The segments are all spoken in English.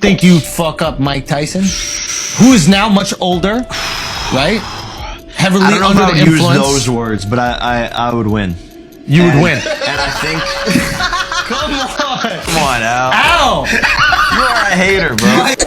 think you'd fuck up Mike Tyson, who is now much older, right? Heavily I don't know under if I the would use influence. those words, but I would win. You would win. And I think... Come on. Come on, Al. Ow! You are a hater, bro.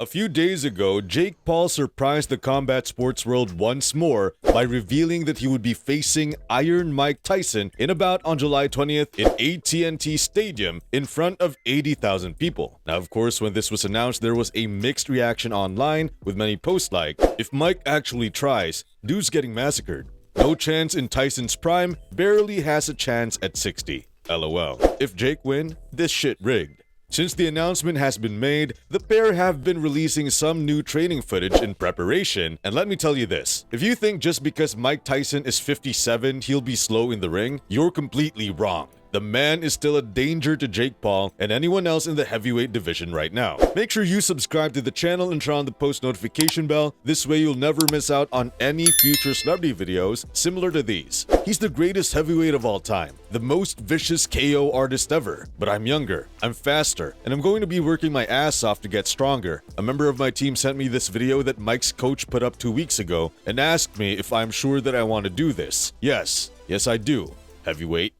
A few days ago, Jake Paul surprised the combat sports world once more by revealing that he would be facing Iron Mike Tyson in a bout on July 20th in AT&T Stadium in front of 80,000 people. Now, of course, when this was announced, there was a mixed reaction online, with many posts like, "If Mike actually tries, dude's getting massacred. No chance in Tyson's prime, barely has a chance at 60. LOL. If Jake win, this shit rigged." Since the announcement has been made, the pair have been releasing some new training footage in preparation, and let me tell you this, if you think just because Mike Tyson is 57 he'll be slow in the ring, you're completely wrong. The man is still a danger to Jake Paul and anyone else in the heavyweight division right now. Make sure you subscribe to the channel and turn on the post notification bell. This way you'll never miss out on any future celebrity videos similar to these. He's the greatest heavyweight of all time, the most vicious KO artist ever. But I'm younger, I'm faster, and I'm going to be working my ass off to get stronger. A member of my team sent me this video that Mike's coach put up 2 weeks ago and asked me if I'm sure that I want to do this. Yes I do. Heavyweight.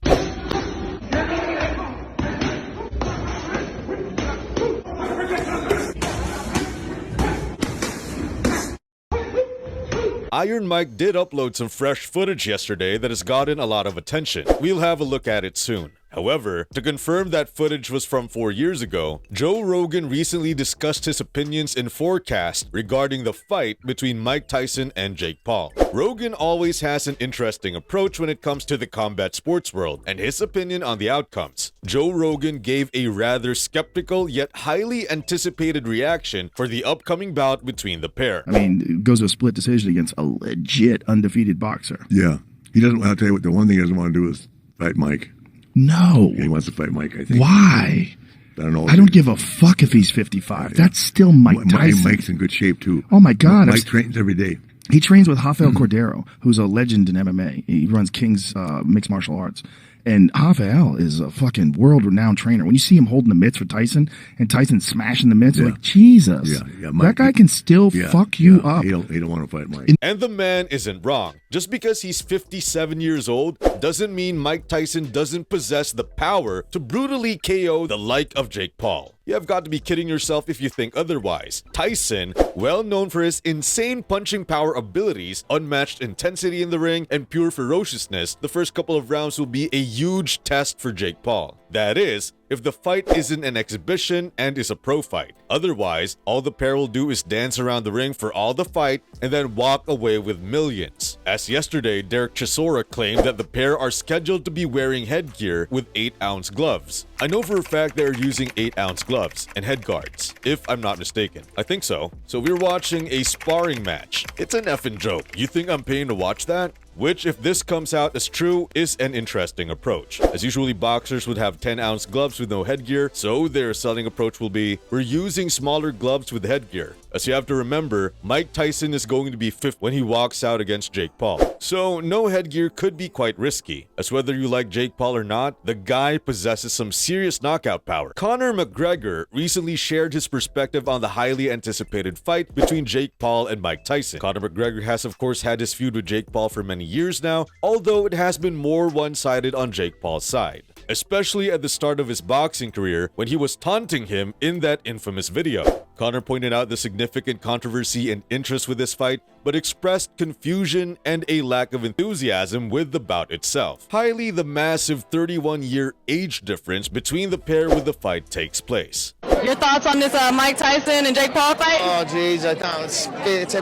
Iron Mike did upload some fresh footage yesterday that has gotten a lot of attention. We'll have a look at it soon. However, to confirm that footage was from 4 years ago, Joe Rogan recently discussed his opinions and forecast regarding the fight between Mike Tyson and Jake Paul. Rogan always has an interesting approach when it comes to the combat sports world and his opinion on the outcomes. Joe Rogan gave a rather skeptical yet highly anticipated reaction for the upcoming bout between the pair. I mean, it goes to a split decision against a legit undefeated boxer. Yeah. He doesn't, I'll tell you what, the one thing he doesn't want to do is fight Mike. No. Yeah, he wants to fight Mike, I think. Why? I don't know. I don't give a fuck if he's 55. Yeah. That's still Mike Tyson. Mike's in good shape, too. Oh, my God. Mike trains every day. He trains with Rafael Cordero, who's a legend in MMA. He runs King's Mixed Martial Arts. And Rafael is a fucking world-renowned trainer. When you see him holding the mitts for Tyson, and Tyson smashing the mitts, like, Jesus. Yeah, Mike, that guy can still fuck you up. He don't want to fight Mike. And the man isn't wrong. Just because he's 57 years old doesn't mean Mike Tyson doesn't possess the power to brutally KO the like of Jake Paul. You have got to be kidding yourself if you think otherwise. Tyson, well known for his insane punching power abilities, unmatched intensity in the ring, and pure ferociousness, the first couple of rounds will be a huge test for Jake Paul. That is, if the fight isn't an exhibition and is a pro fight. Otherwise, all the pair will do is dance around the ring for all the fight and then walk away with millions. As yesterday, Derek Chisora claimed that the pair are scheduled to be wearing headgear with 8-ounce gloves. I know for a fact they are using 8-ounce gloves and head guards, if I'm not mistaken. I think so. So we're watching a sparring match. It's an effing joke. You think I'm paying to watch that? Which, if this comes out as true, is an interesting approach. As usually, boxers would have 10-ounce gloves with no headgear, so their selling approach will be, we're using smaller gloves with headgear. As you have to remember, Mike Tyson is going to be 5th when he walks out against Jake Paul. So no headgear could be quite risky, as whether you like Jake Paul or not, the guy possesses some serious knockout power. Conor McGregor recently shared his perspective on the highly anticipated fight between Jake Paul and Mike Tyson. Conor McGregor has of course had his feud with Jake Paul for many years now, although it has been more one-sided on Jake Paul's side, especially at the start of his boxing career when he was taunting him in that infamous video. Conor pointed out the significant controversy and interest with this fight, but expressed confusion and a lack of enthusiasm with the bout itself. Highly the massive 31-year age difference between the pair when the fight takes place. Your thoughts on this Mike Tyson and Jake Paul fight? Oh jeez, I don't. It's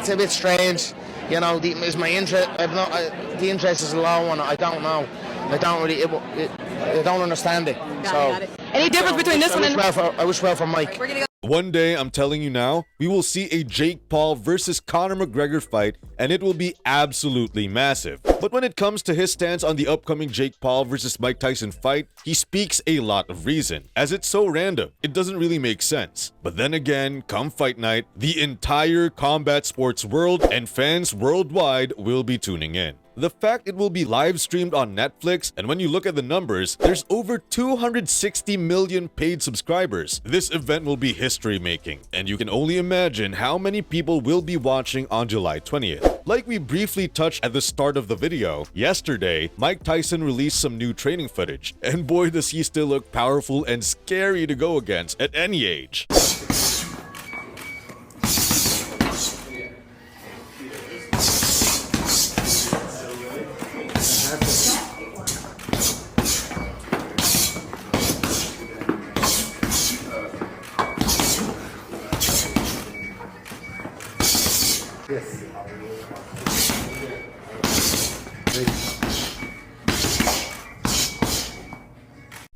a bit strange. You know, is my interest? The interest is a low one. I don't know. I don't really. I don't understand it. Got it. Any difference between this one and? I wish well for Mike. One day, I'm telling you now, we will see a Jake Paul versus Conor McGregor fight, and it will be absolutely massive. But when it comes to his stance on the upcoming Jake Paul versus Mike Tyson fight, he speaks a lot of reason, as it's so random, it doesn't really make sense. But then again, come fight night, the entire combat sports world and fans worldwide will be tuning in. The fact it will be live streamed on Netflix, and when you look at the numbers, there's over 260 million paid subscribers. This event will be history making, and you can only imagine how many people will be watching on July 20th. Like we briefly touched at the start of the video, yesterday, Mike Tyson released some new training footage, and boy does he still look powerful and scary to go against at any age.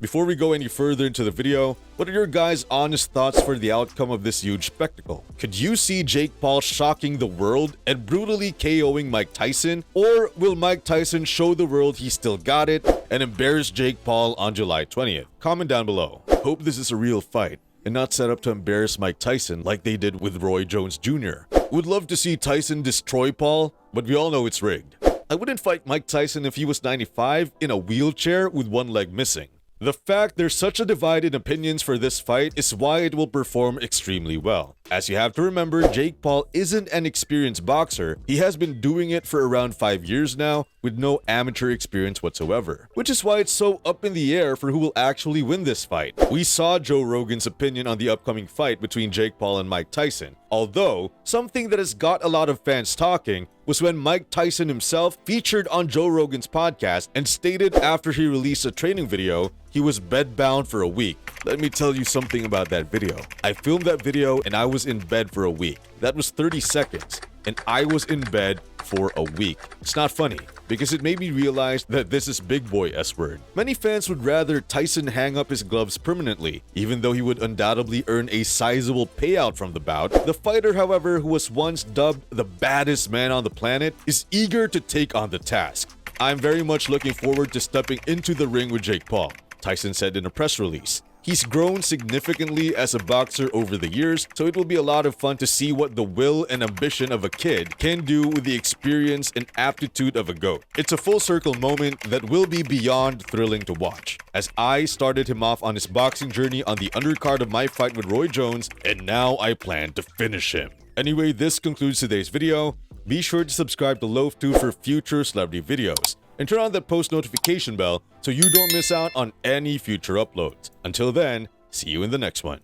Before we go any further into the video, what are your guys' honest thoughts for the outcome of this huge spectacle? Could you see Jake Paul shocking the world and brutally KOing Mike Tyson? Or will Mike Tyson show the world he still got it and embarrass Jake Paul on July 20th? Comment down below. Hope this is a real fight and not set up to embarrass Mike Tyson like they did with Roy Jones Jr. Would love to see Tyson destroy Paul, but we all know it's rigged. I wouldn't fight Mike Tyson if he was 95 in a wheelchair with one leg missing. The fact there's such a divided opinions for this fight is why it will perform extremely well. As you have to remember, Jake Paul isn't an experienced boxer. He has been doing it for around 5 years now with no amateur experience whatsoever, which is why it's so up in the air for who will actually win this fight. We saw Joe Rogan's opinion on the upcoming fight between Jake Paul and Mike Tyson. Although, something that has got a lot of fans talking was when Mike Tyson himself featured on Joe Rogan's podcast and stated after he released a training video, he was bedbound for a week. Let me tell you something about that video. I filmed that video and I was in bed for a week. That was 30 seconds. And I was in bed for a week. It's not funny, because it made me realize that this is big boy S-word. Many fans would rather Tyson hang up his gloves permanently, even though he would undoubtedly earn a sizable payout from the bout. The fighter, however, who was once dubbed the baddest man on the planet, is eager to take on the task. I'm very much looking forward to stepping into the ring with Jake Paul, Tyson said in a press release. He's grown significantly as a boxer over the years, so it will be a lot of fun to see what the will and ambition of a kid can do with the experience and aptitude of a GOAT. It's a full circle moment that will be beyond thrilling to watch, as I started him off on his boxing journey on the undercard of my fight with Roy Jones, and now I plan to finish him. Anyway, this concludes today's video. Be sure to subscribe to LoafTube for future celebrity videos, and turn on that post notification bell so you don't miss out on any future uploads. Until then, see you in the next one.